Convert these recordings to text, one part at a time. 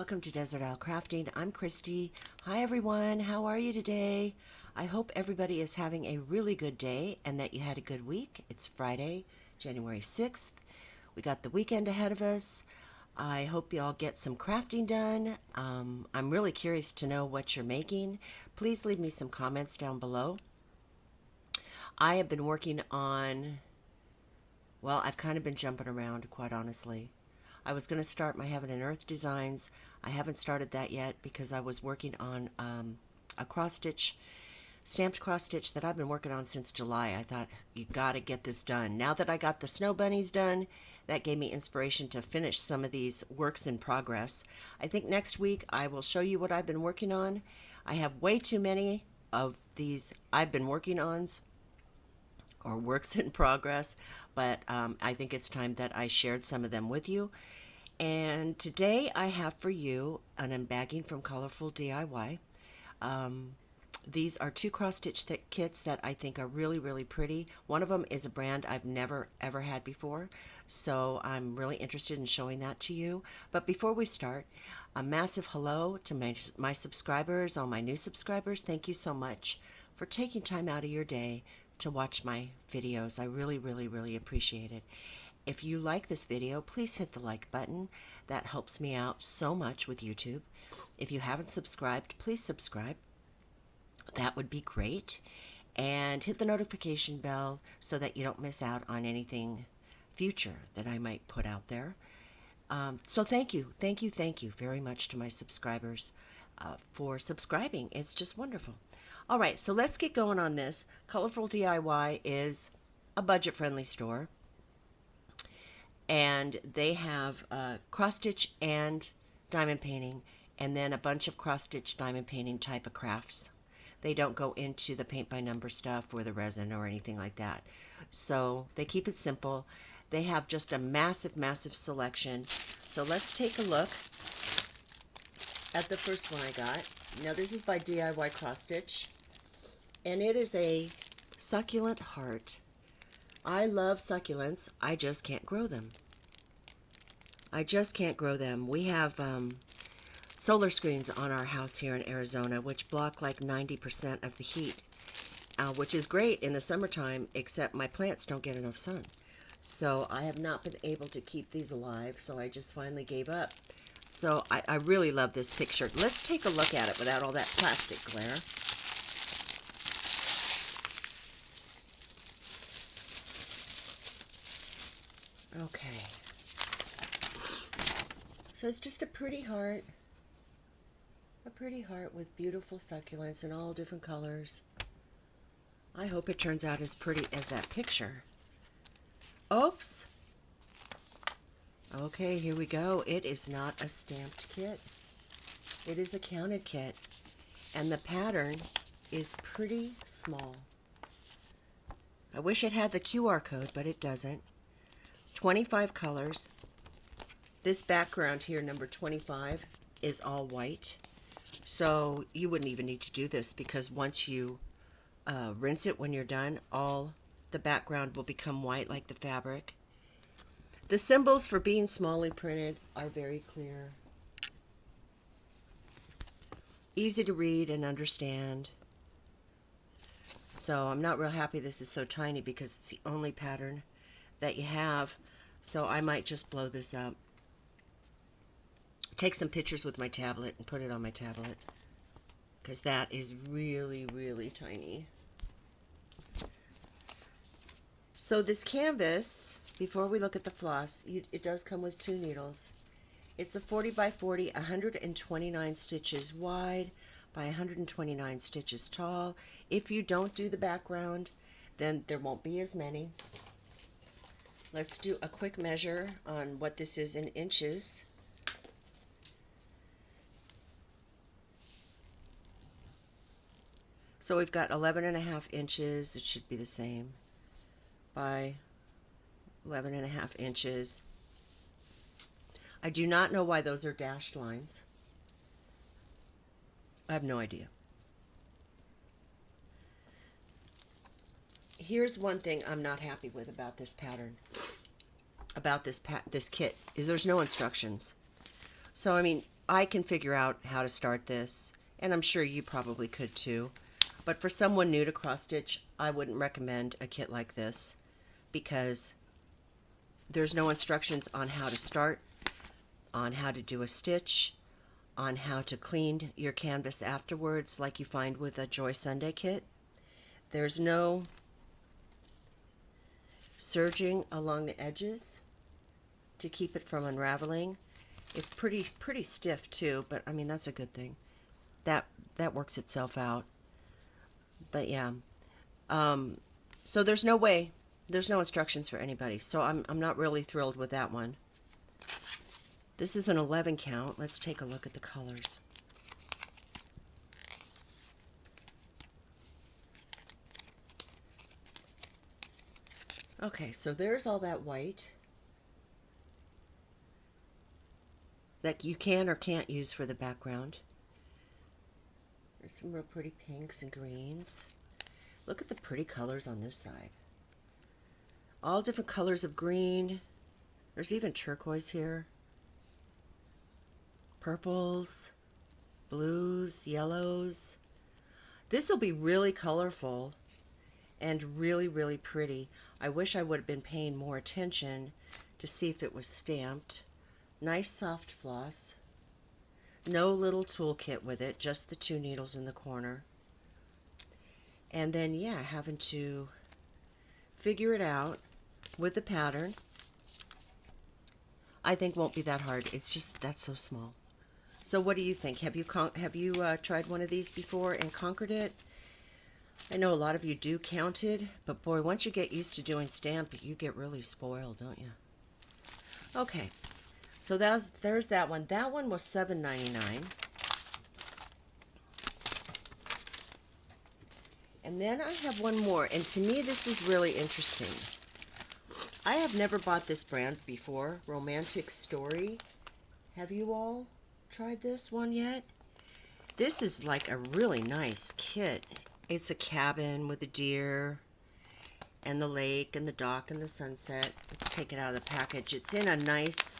welcome to Desert Isle Crafting. I'm Christy. Hi everyone, how are you today? I hope everybody is having a really good day and that you had a good week. It's Friday, January 6th. We got the weekend ahead of us. I hope you all get some crafting done. I'm really curious to know what you're making. Please leave me some comments down below. I have been working on, well, I've kind of been jumping around, quite honestly. I was going to start my Heaven and Earth designs. I haven't started that yet because I was working on a cross-stitch, stamped cross-stitch that I've been working on since July. I thought, you got to get this done. Now that I got the snow bunnies done, that gave me inspiration to finish some of these works in progress. I think next week I will show you what I've been working on. I have way too many of these I've been working ons, or works in progress, but I think it's time that I shared some of them with you. And today I have for you an unbagging from Colorfuldiy. These are two cross-stitch kits that I think are really, really pretty. One of them is a brand I've never, ever had before, so I'm really interested in showing that to you. But before we start, a massive hello to my subscribers, all my new subscribers. Thank you so much for taking time out of your day to watch my videos. I really, really, really appreciate it. If you like this video, please hit the like button. That helps me out so much with YouTube. If you haven't subscribed, please subscribe. That would be great. And hit the notification bell so that you don't miss out on anything future that I might put out there. So thank you very much to my subscribers for subscribing. It's just wonderful. All right, so let's get going on this. Colorfuldiy is a budget-friendly store, and they have cross-stitch and diamond painting, and then a bunch of cross-stitch diamond painting type of crafts. They don't go into the paint by number stuff or the resin or anything like that. So they keep it simple. They have just a massive, massive selection. So let's take a look at the first one I got. Now this is by DIY Cross Stitch, and it is a succulent heart. I love succulents. I just can't grow them. I just can't grow them. We have solar screens on our house here in Arizona, which block like 90% of the heat, which is great in the summertime, except my plants don't get enough sun. So I have not been able to keep these alive, so I just finally gave up. So I really love this picture. Let's take a look at it without all that plastic glare. Okay. So it's just a pretty heart. A pretty heart with beautiful succulents in all different colors. I hope it turns out as pretty as that picture. Oops. Okay, here we go. It is not a stamped kit. It is a counted kit. And the pattern is pretty small. I wish it had the QR code, but it doesn't. 25 colors. This background here, number 25, is all white. So you wouldn't even need to do this, because once you rinse it when you're done, all the background will become white like the fabric. The symbols for being smallly printed are very clear. Easy to read and understand. So I'm not real happy this is so tiny because it's the only pattern that you have. So I might just blow this up. Take some pictures with my tablet and put it on my tablet, because that is really, really tiny. So this canvas, before we look at the floss, it does come with 2 needles. It's a 40 by 40, 129 stitches wide by 129 stitches tall. If you don't do the background, then there won't be as many. Let's do a quick measure on what this is in inches. So we've got 11.5 inches, it should be the same, by 11.5 inches. I do not know why those are dashed lines. I have no idea. Here's one thing I'm not happy with about this pattern, about this kit, is there's no instructions. So I mean, I can figure out how to start this, and I'm sure you probably could too. But for someone new to cross stitch, I wouldn't recommend a kit like this because there's no instructions on how to start, on how to do a stitch, on how to clean your canvas afterwards like you find with a Joy Sunday kit. There's no serging along the edges to keep it from unraveling. It's pretty stiff too, but I mean that's a good thing. That works itself out. But yeah, so there's no instructions for anybody. So I'm not really thrilled with that one. This is an 11 count. Let's take a look at the colors. Okay, so there's all that white that you can or can't use for the background. There's some real pretty pinks and greens. Look at the pretty colors on this side. All different colors of green. There's even turquoise here. Purples, blues, yellows. This will be really colorful and really pretty. I wish I would have been paying more attention to see if it was stamped. Nice soft floss. No little toolkit with it, just the 2 needles in the corner. And then, yeah, having to figure it out with the pattern. I think won't be that hard. It's just that's so small. So what do you think? Have you tried one of these before and conquered it? I know a lot of you do counted, but boy, once you get used to doing stamp, you get really spoiled, don't you? Okay, so there's that one. That one was $7.99. And then I have one more, and to me this is really interesting. I have never bought this brand before, Romantic Story. Have you all tried this one yet? This is like a really nice kit. It's a cabin with a deer and the lake and the dock and the sunset. Let's take it out of the package. It's in a nice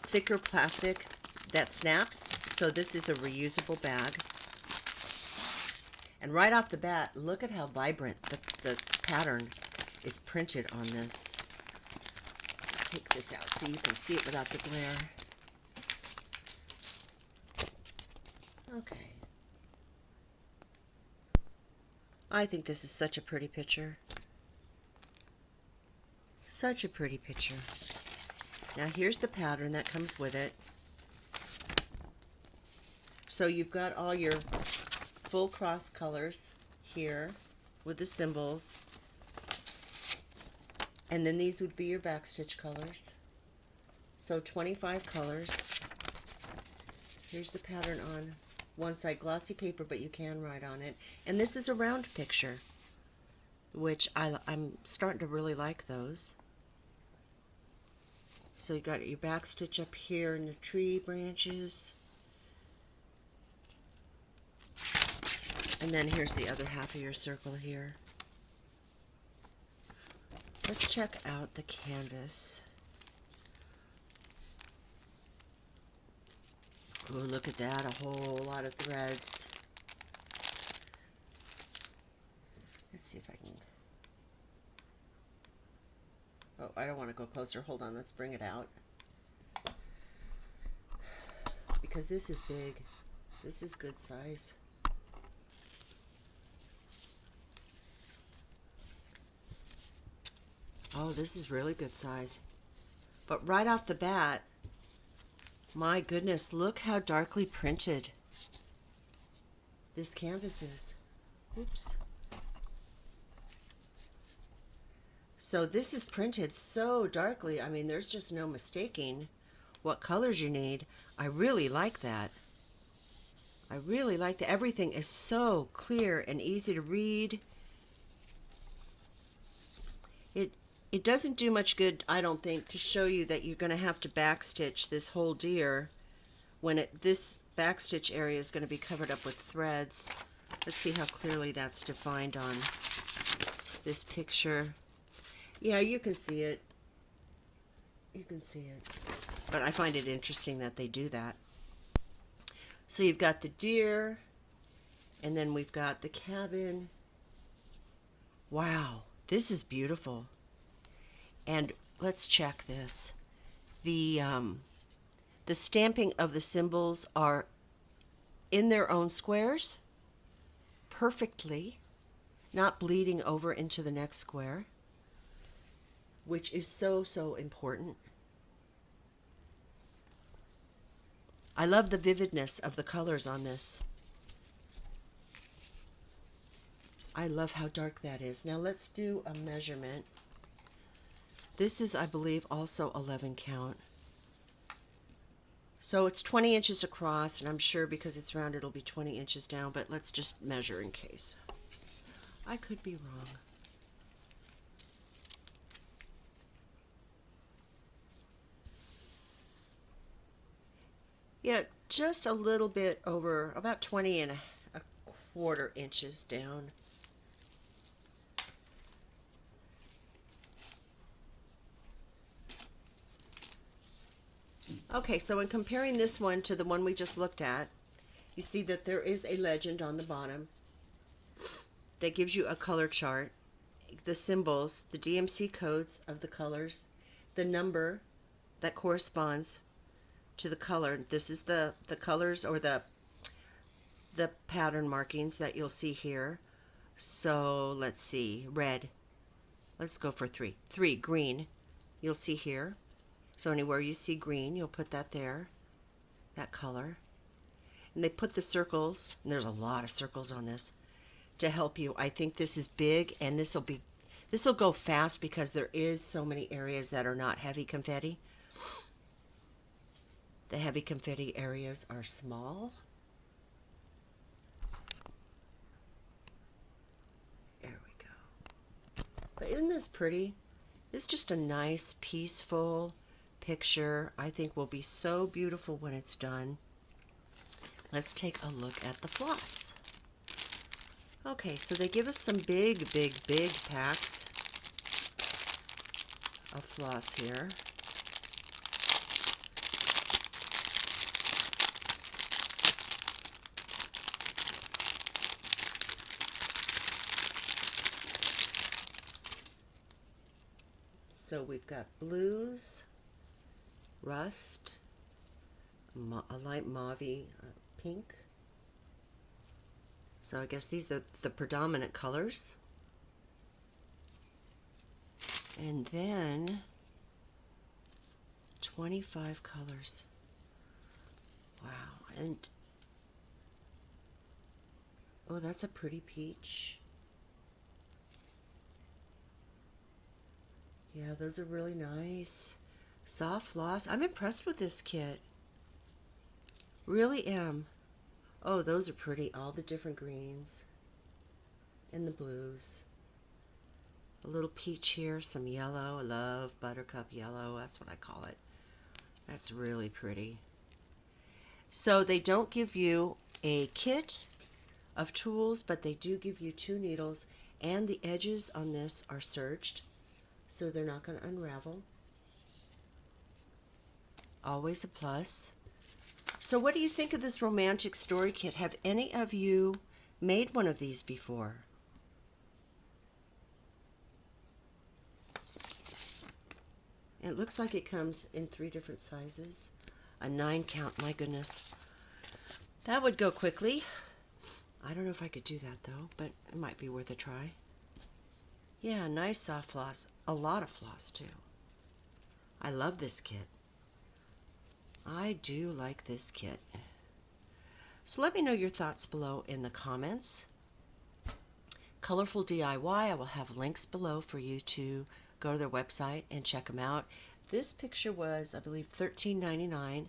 thicker plastic that snaps, so this is a reusable bag. And right off the bat, look at how vibrant the pattern is printed on this. Take this out so you can see it without the glare. Okay. I think this is such a pretty picture. Such a pretty picture. Now here's the pattern that comes with it. So you've got all your full cross colors here with the symbols. And then these would be your backstitch colors. So 25 colors. Here's the pattern on one side, glossy paper, but you can write on it. And this is a round picture, which I'm starting to really like those. So you got your back stitch up here in the tree branches. And then here's the other half of your circle here. Let's check out the canvas. Oh, look at that, a whole lot of threads. Let's see if I can... Oh, I don't want to go closer. Hold on, let's bring it out. Because this is big. This is good size. Oh, this is really good size. But right off the bat, my goodness, look how darkly printed this canvas is. Oops. So this is printed so darkly, I mean, there's just no mistaking what colors you need. I really like that. I really like that. Everything is so clear and easy to read. It doesn't do much good, I don't think, to show you that you're going to have to backstitch this whole deer when this backstitch area is going to be covered up with threads. Let's see how clearly that's defined on this picture. Yeah, you can see it. You can see it. But I find it interesting that they do that. So you've got the deer, and then we've got the cabin. Wow, this is beautiful. And let's check this. The stamping of the symbols are in their own squares perfectly, not bleeding over into the next square, which is so important. I love the vividness of the colors on this. I love how dark that is. Now let's do a measurement. This is, I believe, also 11 count. So it's 20 inches across, and I'm sure because it's round it'll be 20 inches down, but let's just measure in case. I could be wrong. Yeah, just a little bit over, about 20 and a quarter inches down. Okay, so in comparing this one to the one we just looked at, you see that there is a legend on the bottom that gives you a color chart, the symbols, the DMC codes of the colors, the number that corresponds to the color. This is the colors or the pattern markings that you'll see here. So let's see, red. Let's go for 3. 3, green. You'll see here. So anywhere you see green, you'll put that there, that color. And they put the circles, and there's a lot of circles on this, to help you. I think this is big, and this will go fast because there is so many areas that are not heavy confetti. The heavy confetti areas are small. There we go. But isn't this pretty? It's just a nice, peaceful picture. I think will be so beautiful when it's done. Let's take a look at the floss. Okay, so they give us some big packs of floss here. So we've got blues, rust, a light mauve pink. So I guess these are the predominant colors. And then 25 colors. Wow. And oh, that's a pretty peach. Yeah, those are really nice. Soft floss. I'm impressed with this kit. Really am. Oh, those are pretty. All the different greens and the blues. A little peach here, some yellow. I love buttercup yellow. That's what I call it. That's really pretty. So they don't give you a kit of tools, but they do give you 2 needles, and the edges on this are serged, so they're not going to unravel. Always a plus. So what do you think of this romantic story kit? Have any of you made one of these before? It looks like it comes in 3 different sizes. A 9 count, my goodness. That would go quickly. I don't know if I could do that though, but it might be worth a try. Yeah, nice soft floss. A lot of floss too. I love this kit. I do like this kit. So let me know your thoughts below in the comments. Colorful DIY, I will have links below for you to go to their website and check them out. This picture was, I believe, $13.99.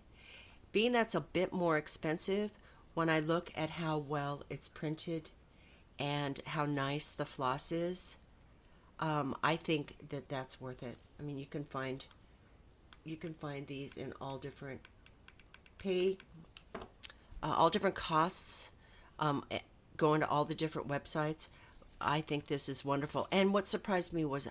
Being that's a bit more expensive, when I look at how well it's printed and how nice the floss is, I think that that's worth it. I mean, you can find these in all different all different costs, going to all the different websites. I think this is wonderful. And what surprised me was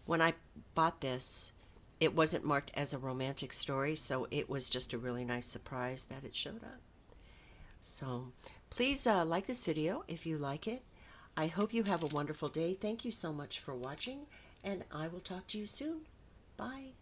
when I bought this, it wasn't marked as a romantic story, so it was just a really nice surprise that it showed up. So please like this video if you like it. I hope you have a wonderful day. Thank you so much for watching, and I will talk to you soon. Bye.